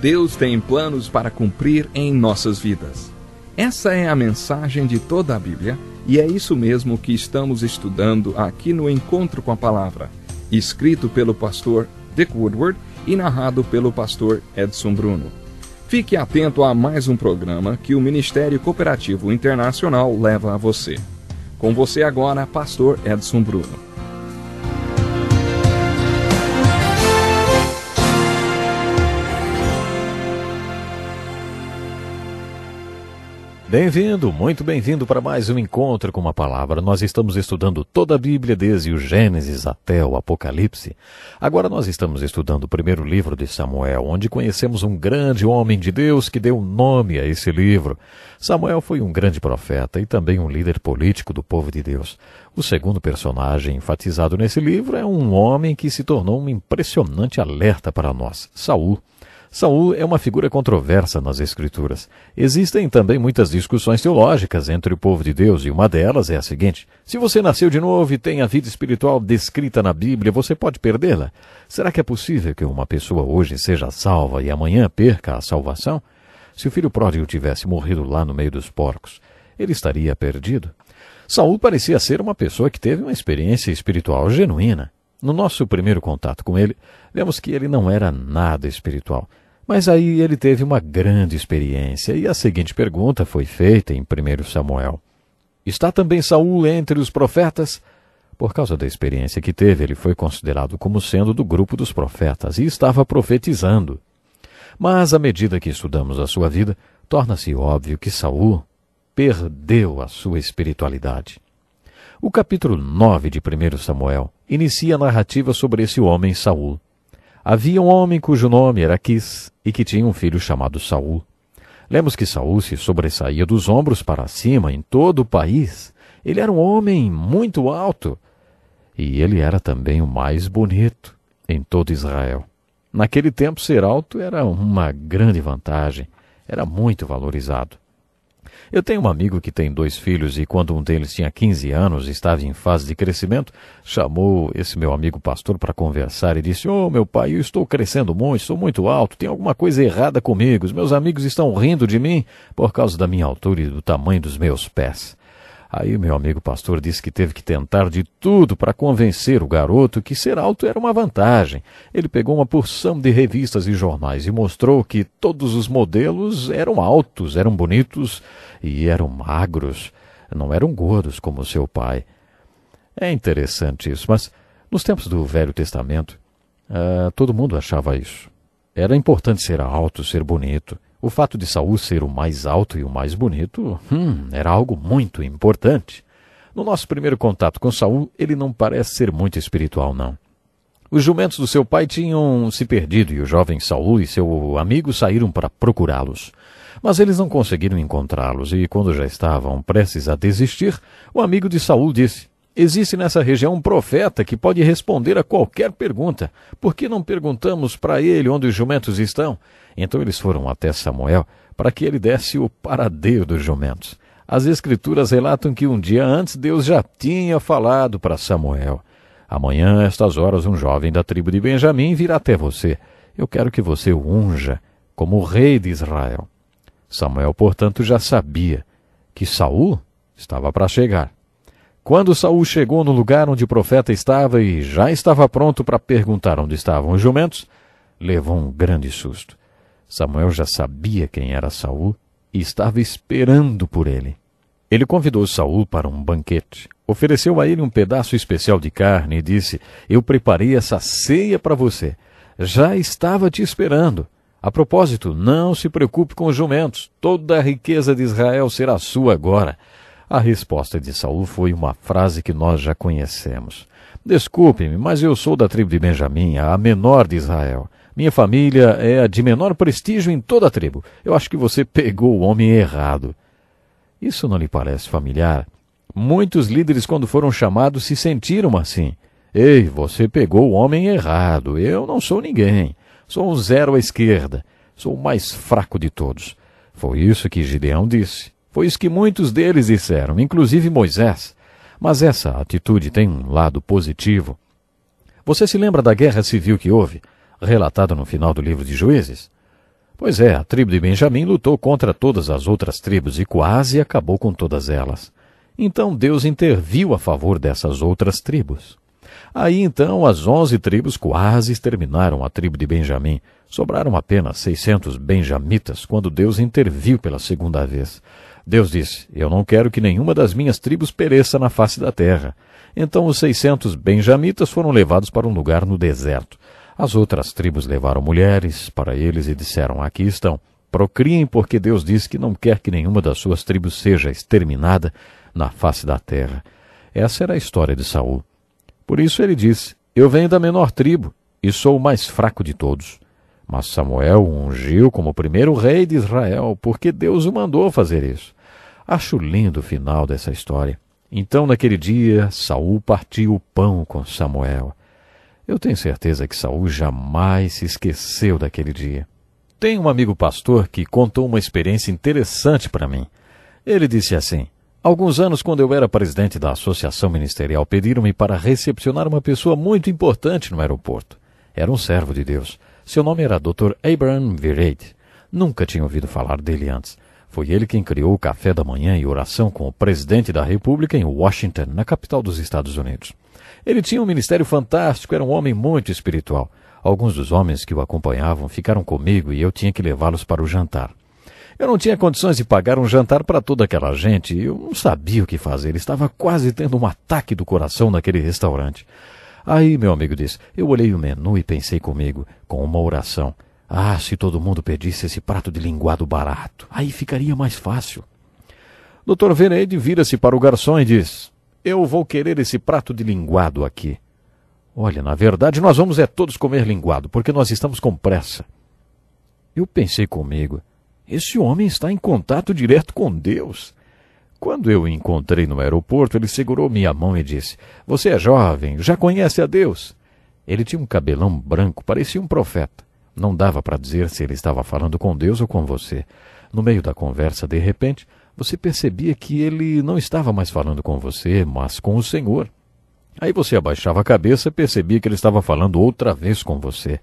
Deus tem planos para cumprir em nossas vidas. Essa é a mensagem de toda a Bíblia e é isso mesmo que estamos estudando aqui no Encontro com a Palavra, escrito pelo pastor Dick Woodward e narrado pelo pastor Edson Bruno. Fique atento a mais um programa que o Ministério Cooperativo Internacional leva a você. Com você agora, pastor Edson Bruno. Bem-vindo, muito bem-vindo para mais um Encontro com uma Palavra. Nós estamos estudando toda a Bíblia, desde o Gênesis até o Apocalipse. Agora nós estamos estudando o primeiro livro de Samuel, onde conhecemos um grande homem de Deus que deu nome a esse livro. Samuel foi um grande profeta e também um líder político do povo de Deus. O segundo personagem enfatizado nesse livro é um homem que se tornou um impressionante alerta para nós, Saul. Saul é uma figura controversa nas Escrituras. Existem também muitas discussões teológicas entre o povo de Deus, e uma delas é a seguinte: se você nasceu de novo e tem a vida espiritual descrita na Bíblia, você pode perdê-la? Será que é possível que uma pessoa hoje seja salva e amanhã perca a salvação? Se o filho pródigo tivesse morrido lá no meio dos porcos, ele estaria perdido? Saul parecia ser uma pessoa que teve uma experiência espiritual genuína. No nosso primeiro contato com ele, vemos que ele não era nada espiritual. Mas aí ele teve uma grande experiência, e a seguinte pergunta foi feita em 1 Samuel. Está também Saul entre os profetas? Por causa da experiência que teve, ele foi considerado como sendo do grupo dos profetas e estava profetizando. Mas à medida que estudamos a sua vida, torna-se óbvio que Saul perdeu a sua espiritualidade. O capítulo 9 de 1 Samuel inicia a narrativa sobre esse homem Saul. Havia um homem cujo nome era Quis e que tinha um filho chamado Saul. Lemos que Saul se sobressaía dos ombros para cima em todo o país. Ele era um homem muito alto e ele era também o mais bonito em todo Israel. Naquele tempo, ser alto era uma grande vantagem, era muito valorizado. Eu tenho um amigo que tem 2 filhos e quando um deles tinha 15 anos e estava em fase de crescimento, chamou esse meu amigo pastor para conversar e disse: meu pai, eu estou crescendo muito, estou muito alto, tem alguma coisa errada comigo, os meus amigos estão rindo de mim por causa da minha altura e do tamanho dos meus pés. Aí meu amigo pastor disse que teve que tentar de tudo para convencer o garoto que ser alto era uma vantagem. Ele pegou uma porção de revistas e jornais e mostrou que todos os modelos eram altos, eram bonitos e eram magros, não eram gordos como seu pai. É interessante isso, mas nos tempos do Velho Testamento, todo mundo achava isso. Era importante ser alto, ser bonito. O fato de Saul ser o mais alto e o mais bonito, era algo muito importante. No nosso primeiro contato com Saul, ele não parece ser muito espiritual, não. Os jumentos do seu pai tinham se perdido e o jovem Saul e seu amigo saíram para procurá-los. Mas eles não conseguiram encontrá-los e, quando já estavam prestes a desistir, o amigo de Saul disse: existe nessa região um profeta que pode responder a qualquer pergunta. Por que não perguntamos para ele onde os jumentos estão? Então eles foram até Samuel para que ele desse o paradeiro dos jumentos. As Escrituras relatam que um dia antes Deus já tinha falado para Samuel: amanhã, a estas horas, um jovem da tribo de Benjamim virá até você. Eu quero que você o unja como o rei de Israel. Samuel, portanto, já sabia que Saul estava para chegar. Quando Saul chegou no lugar onde o profeta estava e já estava pronto para perguntar onde estavam os jumentos, levou um grande susto. Samuel já sabia quem era Saul e estava esperando por ele. Ele convidou Saul para um banquete, ofereceu a ele um pedaço especial de carne e disse: eu preparei essa ceia para você. Já estava te esperando. A propósito, não se preocupe com os jumentos. Toda a riqueza de Israel será sua agora. A resposta de Saul foi uma frase que nós já conhecemos: desculpe-me, mas eu sou da tribo de Benjamim, a menor de Israel. Minha família é a de menor prestígio em toda a tribo. Eu acho que você pegou o homem errado. Isso não lhe parece familiar? Muitos líderes, quando foram chamados, se sentiram assim. Ei, você pegou o homem errado. Eu não sou ninguém. Sou um zero à esquerda. Sou o mais fraco de todos. Foi isso que Gideão disse. Foi isso que muitos deles disseram, inclusive Moisés. Mas essa atitude tem um lado positivo. Você se lembra da guerra civil que houve, relatada no final do livro de Juízes? Pois é, a tribo de Benjamim lutou contra todas as outras tribos e quase acabou com todas elas. Então Deus interviu a favor dessas outras tribos. Aí então as 11 tribos quase exterminaram a tribo de Benjamim. Sobraram apenas 600 benjamitas quando Deus interviu pela segunda vez. Deus disse: eu não quero que nenhuma das minhas tribos pereça na face da terra. Então os 600 benjamitas foram levados para um lugar no deserto. As outras tribos levaram mulheres para eles e disseram: aqui estão, procriem, porque Deus diz que não quer que nenhuma das suas tribos seja exterminada na face da terra. Essa era a história de Saul. Por isso ele disse: eu venho da menor tribo e sou o mais fraco de todos. Mas Samuel o ungiu como o primeiro rei de Israel, porque Deus o mandou fazer isso. Acho lindo o final dessa história. Então, naquele dia, Saul partiu o pão com Samuel. Eu tenho certeza que Saul jamais se esqueceu daquele dia. Tem um amigo pastor que contou uma experiência interessante para mim. Ele disse assim: alguns anos, quando eu era presidente da associação ministerial, pediram-me para recepcionar uma pessoa muito importante no aeroporto. Era um servo de Deus. Seu nome era Dr. Abraham Vereid. Nunca tinha ouvido falar dele antes. Foi ele quem criou o café da manhã e oração com o presidente da República em Washington, na capital dos Estados Unidos. Ele tinha um ministério fantástico, era um homem muito espiritual. Alguns dos homens que o acompanhavam ficaram comigo e eu tinha que levá-los para o jantar. Eu não tinha condições de pagar um jantar para toda aquela gente e eu não sabia o que fazer. Estava quase tendo um ataque do coração naquele restaurante. Aí, meu amigo disse, eu olhei o menu e pensei comigo, com uma oração: ah, se todo mundo pedisse esse prato de linguado barato, aí ficaria mais fácil. Dr. Vereid vira-se para o garçom e diz: eu vou querer esse prato de linguado aqui. Olha, na verdade nós vamos todos comer linguado, porque nós estamos com pressa. Eu pensei comigo: esse homem está em contato direto com Deus. Quando eu o encontrei no aeroporto, ele segurou minha mão e disse: você é jovem, já conhece a Deus? Ele tinha um cabelão branco, parecia um profeta. Não dava para dizer se ele estava falando com Deus ou com você. No meio da conversa, de repente, você percebia que ele não estava mais falando com você, mas com o Senhor. Aí você abaixava a cabeça e percebia que ele estava falando outra vez com você.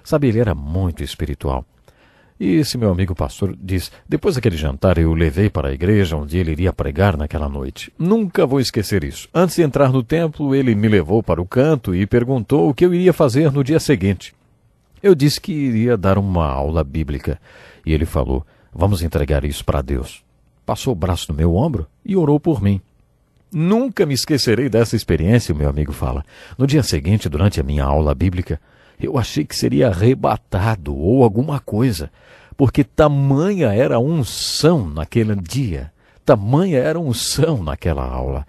Sabe, ele era muito espiritual. E esse meu amigo pastor diz: depois daquele jantar eu o levei para a igreja onde ele iria pregar naquela noite. Nunca vou esquecer isso. Antes de entrar no templo, ele me levou para o canto e perguntou o que eu iria fazer no dia seguinte. Eu disse que iria dar uma aula bíblica. E ele falou: vamos entregar isso para Deus. Passou o braço no meu ombro e orou por mim. Nunca me esquecerei dessa experiência, o meu amigo fala. No dia seguinte, durante a minha aula bíblica, eu achei que seria arrebatado ou alguma coisa, porque tamanha era a unção naquele dia, tamanha era a unção naquela aula.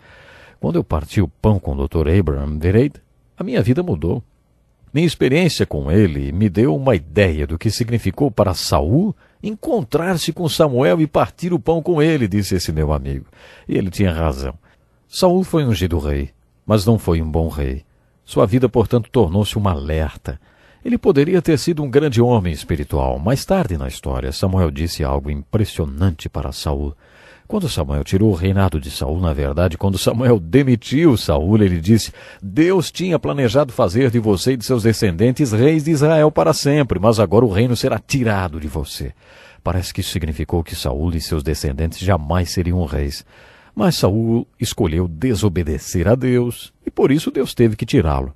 Quando eu parti o pão com o Dr. Abraham Vereid, a minha vida mudou. Minha experiência com ele me deu uma ideia do que significou para Saul encontrar-se com Samuel e partir o pão com ele, disse esse meu amigo. E ele tinha razão. Saul foi ungido rei, mas não foi um bom rei. Sua vida, portanto, tornou-se um alerta. Ele poderia ter sido um grande homem espiritual. Mais tarde na história, Samuel disse algo impressionante para Saul. Quando Samuel tirou o reinado de Saul, na verdade, quando Samuel demitiu Saul, ele disse: Deus tinha planejado fazer de você e de seus descendentes reis de Israel para sempre, mas agora o reino será tirado de você. Parece que isso significou que Saul e seus descendentes jamais seriam reis. Mas Saul escolheu desobedecer a Deus e por isso Deus teve que tirá-lo.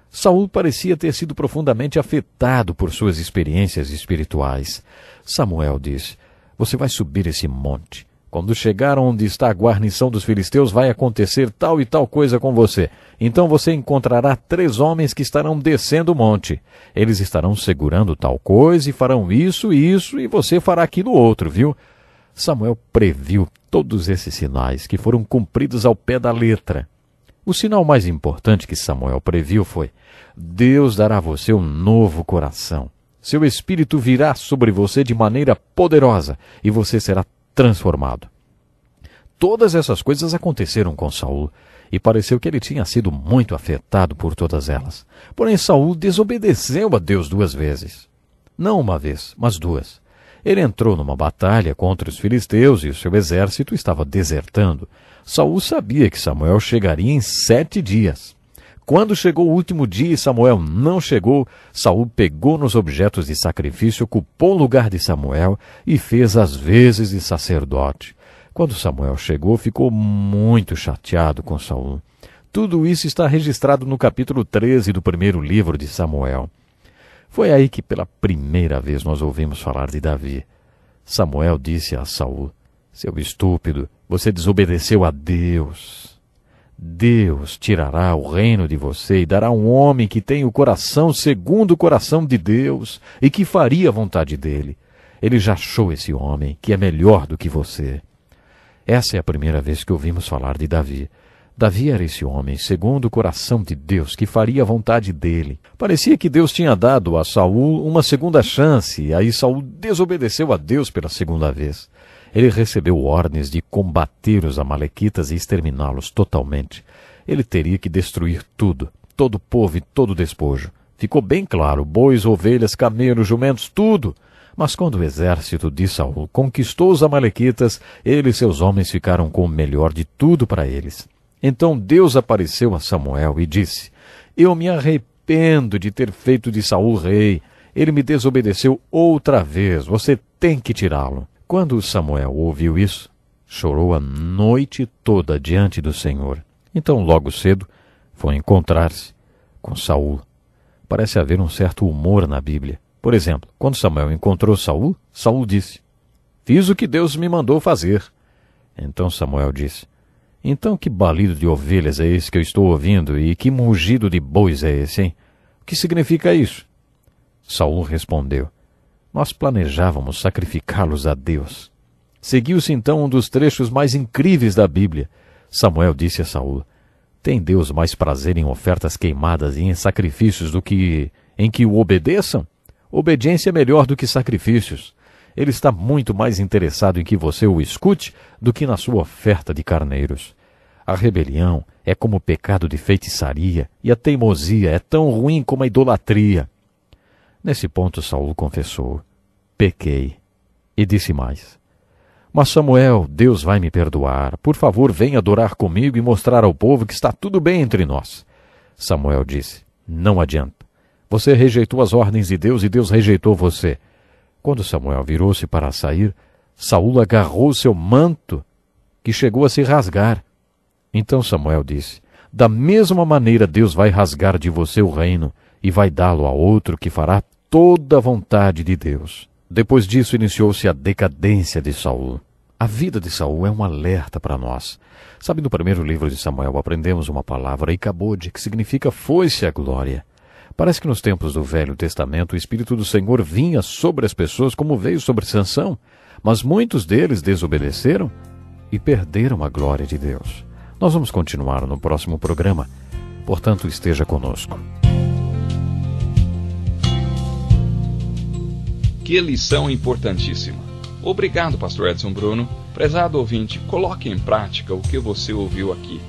Saul parecia ter sido profundamente afetado por suas experiências espirituais. Samuel disse: você vai subir esse monte. Quando chegar onde está a guarnição dos filisteus, vai acontecer tal e tal coisa com você. Então você encontrará 3 homens que estarão descendo o monte. Eles estarão segurando tal coisa e farão isso e isso, e você fará aquilo outro, viu? Samuel previu todos esses sinais que foram cumpridos ao pé da letra. O sinal mais importante que Samuel previu foi: Deus dará a você um novo coração. Seu espírito virá sobre você de maneira poderosa e você será transformado. Todas essas coisas aconteceram com Saul e pareceu que ele tinha sido muito afetado por todas elas. Porém, Saul desobedeceu a Deus 2 vezes. Não uma vez, mas 2. Ele entrou numa batalha contra os filisteus e o seu exército estava desertando. Saul sabia que Samuel chegaria em 7 dias. Quando chegou o último dia e Samuel não chegou, Saul pegou nos objetos de sacrifício, ocupou o lugar de Samuel e fez as vezes de sacerdote. Quando Samuel chegou, ficou muito chateado com Saul. Tudo isso está registrado no capítulo 13 do primeiro livro de Samuel. Foi aí que pela primeira vez nós ouvimos falar de Davi. Samuel disse a Saul: seu estúpido, você desobedeceu a Deus. Deus tirará o reino de você e dará um homem que tem o coração segundo o coração de Deus e que faria a vontade dele. Ele já achou esse homem, que é melhor do que você. Essa é a primeira vez que ouvimos falar de Davi. Davi era esse homem, segundo o coração de Deus, que faria a vontade dele. Parecia que Deus tinha dado a Saul uma segunda chance, e aí Saul desobedeceu a Deus pela segunda vez. Ele recebeu ordens de combater os amalequitas e exterminá-los totalmente. Ele teria que destruir tudo, todo o povo e todo o despojo. Ficou bem claro, bois, ovelhas, camelos, jumentos, tudo. Mas quando o exército de Saul conquistou os amalequitas, ele e seus homens ficaram com o melhor de tudo para eles. Então Deus apareceu a Samuel e disse: eu me arrependo de ter feito de Saul rei. Ele me desobedeceu outra vez. Você tem que tirá-lo. Quando Samuel ouviu isso, chorou a noite toda diante do Senhor. Então, logo cedo, foi encontrar-se com Saul. Parece haver um certo humor na Bíblia. Por exemplo, quando Samuel encontrou Saul, Saul disse: fiz o que Deus me mandou fazer. Então Samuel disse: então que balido de ovelhas é esse que eu estou ouvindo e que mugido de bois é esse, hein? O que significa isso? Saul respondeu: nós planejávamos sacrificá-los a Deus. Seguiu-se então um dos trechos mais incríveis da Bíblia. Samuel disse a Saul: tem Deus mais prazer em ofertas queimadas e em sacrifícios do que em que o obedeçam? Obediência é melhor do que sacrifícios. Ele está muito mais interessado em que você o escute do que na sua oferta de carneiros. A rebelião é como o pecado de feitiçaria e a teimosia é tão ruim como a idolatria. Nesse ponto Saul confessou: pequei. E disse mais: mas Samuel, Deus vai me perdoar. Por favor, venha adorar comigo e mostrar ao povo que está tudo bem entre nós. Samuel disse: não adianta. Você rejeitou as ordens de Deus e Deus rejeitou você. Quando Samuel virou-se para sair, Saul agarrou seu manto, que chegou a se rasgar. Então Samuel disse: da mesma maneira Deus vai rasgar de você o reino e vai dá-lo a outro que fará toda a vontade de Deus. Depois disso iniciou-se a decadência de Saul. A vida de Saul é um alerta para nós. Sabe, no primeiro livro de Samuel aprendemos uma palavra, Icabode, que significa foi-se a glória. Parece que nos tempos do Velho Testamento o Espírito do Senhor vinha sobre as pessoas como veio sobre Sansão, mas muitos deles desobedeceram e perderam a glória de Deus. Nós vamos continuar no próximo programa, portanto esteja conosco. Que lição importantíssima. Obrigado, pastor Edson Bruno. Prezado ouvinte, coloque em prática o que você ouviu aqui.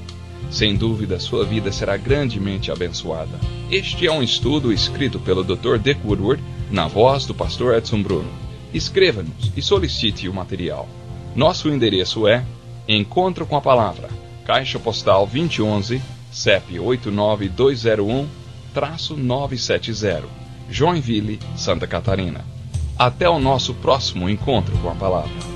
Sem dúvida, sua vida será grandemente abençoada. Este é um estudo escrito pelo Dr. Dick Woodward, na voz do pastor Edson Bruno. Escreva-nos e solicite o material. Nosso endereço é Encontro com a Palavra, Caixa Postal 2011, CEP 89201-970, Joinville, Santa Catarina. Até o nosso próximo encontro com a Palavra.